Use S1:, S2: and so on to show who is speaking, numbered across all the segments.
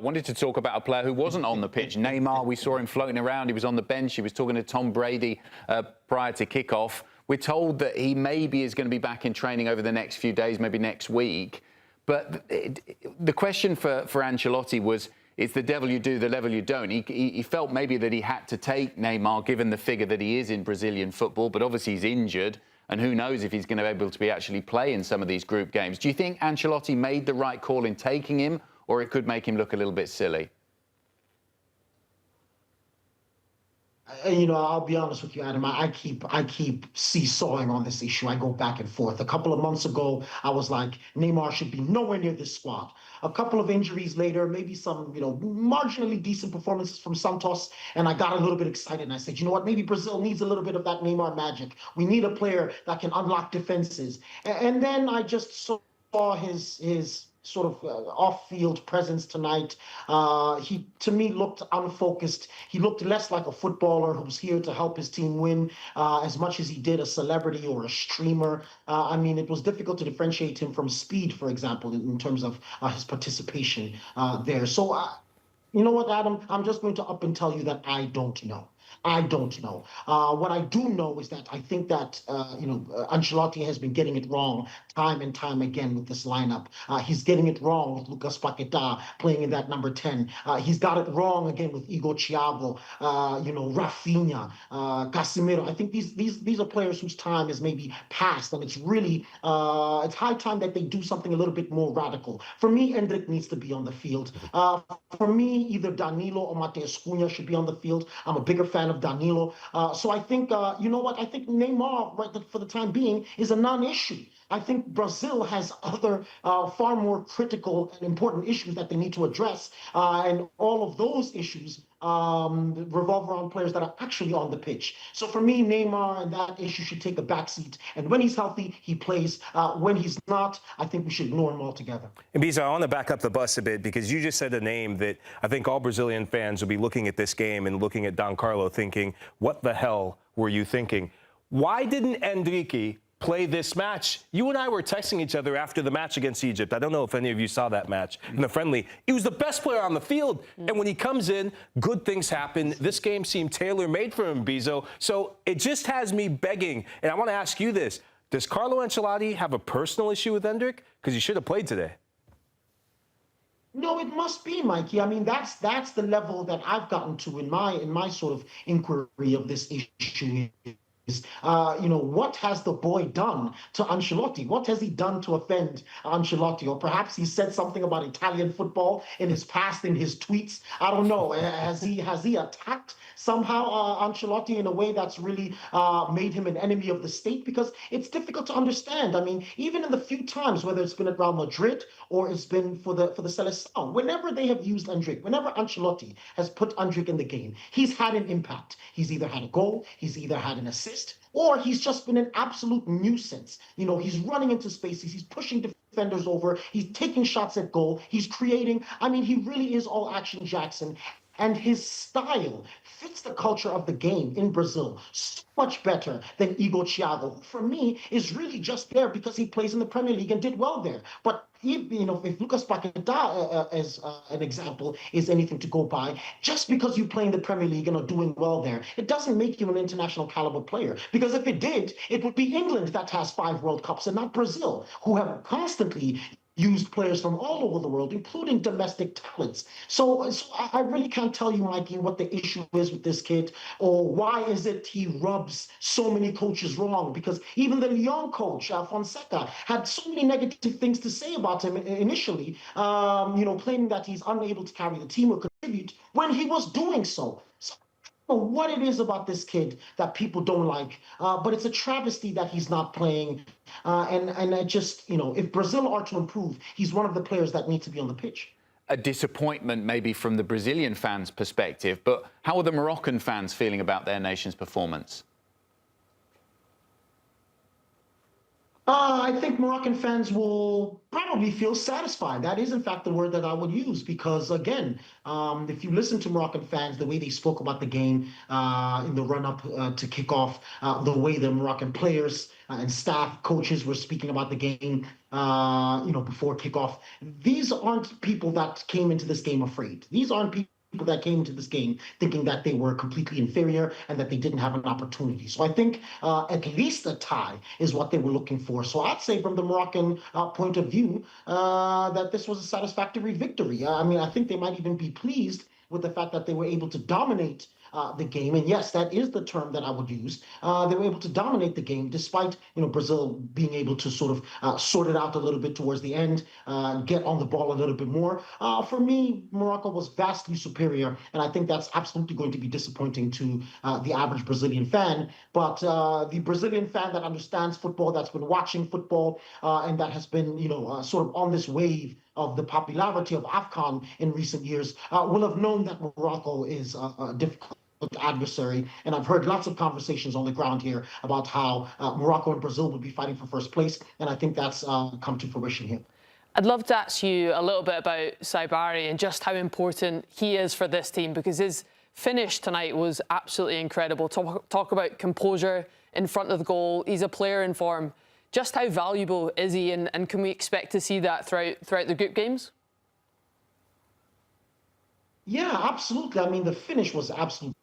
S1: wanted to talk about a player who wasn't on the pitch. Neymar, we saw him floating around. He was on the bench. He was talking to Tom Brady prior to kickoff. We're told that he maybe is going to be back in training over the next few days, maybe next week. But the question for Ancelotti was, it's the devil you do, the devil you don't. He felt maybe that he had to take Neymar, given the figure that he is in Brazilian football, but obviously he's injured, and who knows if he's going to be able to actually play in some of these group games. Do you think Ancelotti made the right call in taking him, or it could make him look a little bit silly?
S2: You know, I'll be honest with you, Adam. I keep seesawing on this issue. I go back and forth. A couple of months ago, I was like, Neymar should be nowhere near this squad. A couple of injuries later, maybe some, marginally decent performances from Santos, and I got a little bit excited. And I said, you know what? Maybe Brazil needs a little bit of that Neymar magic. We need a player that can unlock defenses. And then I just saw his sort of off-field presence tonight. He, to me, looked unfocused. He looked less like a footballer who's here to help his team win as much as he did a celebrity or a streamer. I mean, it was difficult to differentiate him from Speed, for example, in terms of his participation there. So, you know what, Adam? I'm just going to up and tell you that I don't know. I don't know. What I do know is that I think that, Ancelotti has been getting it wrong time and time again with this lineup. He's getting it wrong with Lucas Paquetá playing in that number 10. He's got it wrong again with Igor Thiago, Rafinha, Casemiro. I think these are players whose time is maybe past, and it's really, it's high time that they do something a little bit more radical. For me, Endrick needs to be on the field. For me, either Danilo or Mateus Cunha should be on the field. I'm a bigger fan of Danilo. So I think, you know what? I think Neymar, right, for the time being, is a non-issue. I think Brazil has other far more critical and important issues that they need to address. And all of those issues revolve around players that are actually on the pitch. So for me, Neymar and that issue should take a backseat. And when he's healthy, he plays. When he's not, I think we should ignore him altogether.
S3: And Biza, I want to back up the bus a bit, because you just said a name that I think all Brazilian fans will be looking at this game and looking at Don Carlo thinking, what the hell were you thinking? Why didn't Endrick play this match? You and I were texting each other after the match against Egypt. I don't know if any of you saw that match in the friendly. He was the best player on the field. And when he comes in, good things happen. This game seemed tailor-made for him, Bizo. So it just has me begging. And I want to ask you this. Does Carlo Ancelotti have a personal issue with Endrick? Because he should have played today.
S2: No, it must be, Mikey. I mean, that's the level that I've gotten to in my sort of inquiry of this issue. What has the boy done to Ancelotti? What has he done to offend Ancelotti? Or perhaps he said something about Italian football in his past, in his tweets. I don't know. Has he attacked somehow Ancelotti in a way that's really made him an enemy of the state? Because it's difficult to understand. I mean, even in the few times, whether it's been at Real Madrid or it's been for the Seleção, whenever they have used Endrick, whenever Ancelotti has put Endrick in the game, he's had an impact. He's either had a goal, he's either had an assist, or he's just been an absolute nuisance. He's running into spaces, he's pushing defenders over, he's taking shots at goal, he's creating. I mean, he really is all action Jackson. And his style fits the culture of the game in Brazil so much better than Igor Thiago, who for me is really just there because he plays in the Premier League and did well there. But if Lucas Paquetá, as an example, is anything to go by, just because you play in the Premier League and are doing well there, it doesn't make you an international caliber player. Because if it did, it would be England that has 5 World Cups and not Brazil, who have constantly used players from all over the world, including domestic talents. So I really can't tell you, Mikey, what the issue is with this kid, or why is it he rubs so many coaches wrong. Because even the Lyon coach, Fonseca, had so many negative things to say about him initially, claiming that he's unable to carry the team or contribute when he was doing so. What it is about this kid that people don't like, but it's a travesty that he's not playing. And I just, if Brazil are to improve, he's one of the players that need to be on the pitch.
S1: A disappointment maybe from the Brazilian fans' perspective, but how are the Moroccan fans feeling about their nation's performance?
S2: I think Moroccan fans will probably feel satisfied. That is, in fact, the word that I would use because, again, if you listen to Moroccan fans, the way they spoke about the game in the run-up to kickoff, the way the Moroccan players and staff, coaches were speaking about the game, before kickoff. These aren't people that came into this game afraid. These aren't people that came into this game thinking that they were completely inferior and that they didn't have an opportunity. So I think at least a tie is what they were looking for. So I'd say from the Moroccan point of view that this was a satisfactory victory. I think they might even be pleased with the fact that they were able to dominate the game. And yes, that is the term that I would use. They were able to dominate the game despite, Brazil being able to sort of sort it out a little bit towards the end, get on the ball a little bit more. For me, Morocco was vastly superior, and I think that's absolutely going to be disappointing to the average Brazilian fan. But the Brazilian fan that understands football, that's been watching football, and that has been, sort of on this wave of the popularity of AFCON in recent years, will have known that Morocco is a difficult adversary. And I've heard lots of conversations on the ground here about how Morocco and Brazil will be fighting for first place. And I think that's come to fruition here.
S4: I'd love to ask you a little bit about Saibari and just how important he is for this team, because his finish tonight was absolutely incredible. Talk about composure in front of the goal. He's a player in form. Just how valuable is he, and can we expect to see that throughout the group games?
S2: Yeah, absolutely. The finish was absolutely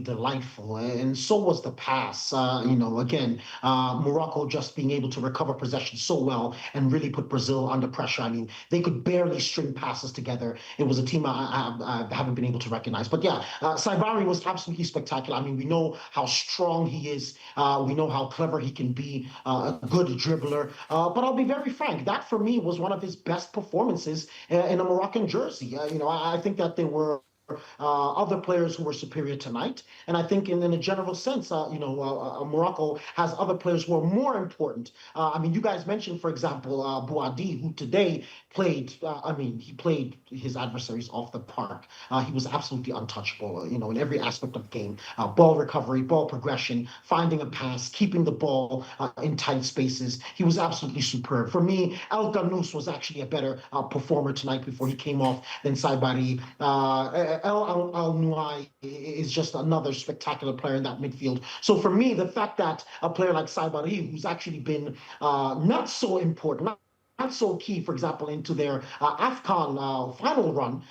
S2: delightful, and so was the pass. Again, Morocco just being able to recover possession so well and really put Brazil under pressure. They could barely string passes together. It was a team I haven't been able to recognize. But yeah, Saibari was absolutely spectacular. We know how strong he is. We know how clever he can be, a good dribbler. But I'll be very frank, that for me was one of his best performances in a Moroccan jersey. I think that there were other players who were superior tonight. And I think in a general sense, Morocco has other players who are more important. You guys mentioned, for example, Bouaddi, who today played, he played his adversaries off the park. He was absolutely untouchable, in every aspect of the game. Ball recovery, ball progression, finding a pass, keeping the ball in tight spaces. He was absolutely superb. For me, El Ghanous was actually a better performer tonight before he came off than Saibari. El Al-Nouai is just another spectacular player in that midfield. So for me, the fact that a player like Saibari, who's actually been not so important, not so key, for example, into their AFCON final run,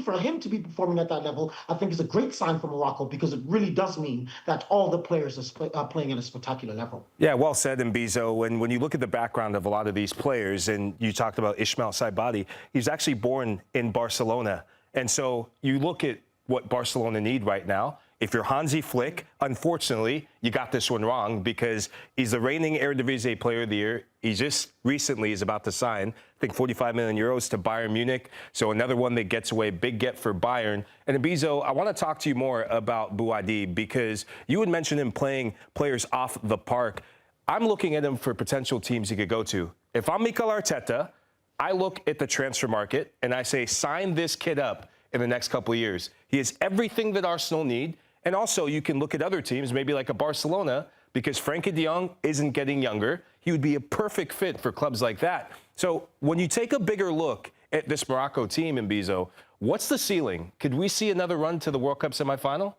S2: for him to be performing at that level, I think is a great sign for Morocco, because it really does mean that all the players are playing at a spectacular level.
S3: Yeah, well said, Mbizo. And when you look at the background of a lot of these players, and you talked about Ismael Saibari, he's actually born in Barcelona. And so you look at what Barcelona need right now. If you're Hansi Flick, unfortunately, you got this one wrong, because he's the reigning Eredivisie Player of the Year. He just recently is about to sign, I think, 45 million euros to Bayern Munich. So another one that gets away, big get for Bayern. And Mbizo, I want to talk to you more about Bouaddi, because you had mentioned him playing players off the park. I'm looking at him for potential teams he could go to. If I'm Mikel Arteta, I look at the transfer market and I say, sign this kid up in the next couple of years. He has everything that Arsenal need. And also, you can look at other teams, maybe like a Barcelona, because Frenkie de Jong isn't getting younger. He would be a perfect fit for clubs like that. So when you take a bigger look at this Morocco team, Mbizo, what's the ceiling? Could we see another run to the World Cup semifinal?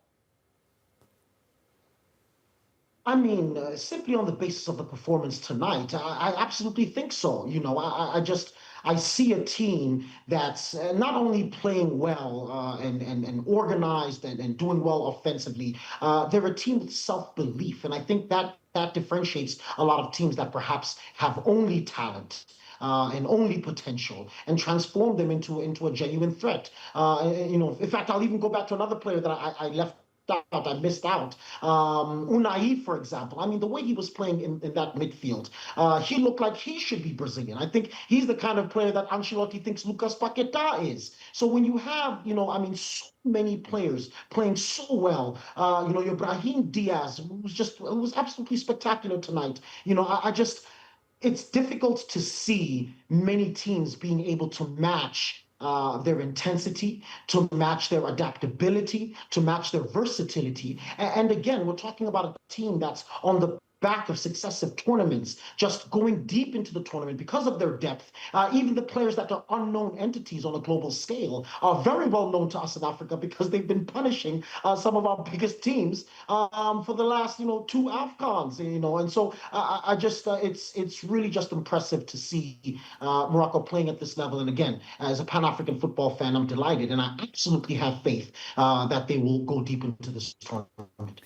S2: Simply on the basis of the performance tonight, I absolutely think so. I see a team that's not only playing well and organized and doing well offensively. They're a team with self-belief, and I think that differentiates a lot of teams that perhaps have only talent and only potential, and transform them into a genuine threat. In fact, I'll even go back to another player that I missed out. Unai, for example. The way he was playing in that midfield, he looked like he should be Brazilian. I think he's the kind of player that Ancelotti thinks Lucas Paquetá is. So when you have, so many players playing so well, your Brahim Diaz was absolutely spectacular tonight. It's difficult to see many teams being able to match their intensity, to match their adaptability, to match their versatility. And again, we're talking about a team that's on the back of successive tournaments, just going deep into the tournament because of their depth. Even the players that are unknown entities on a global scale are very well known to us in Africa because they've been punishing some of our biggest teams for the last, two AFCONs, and so I just, it's really just impressive to see Morocco playing at this level. And again, as a Pan-African football fan, I'm delighted, and I absolutely have faith that they will go deep into this tournament.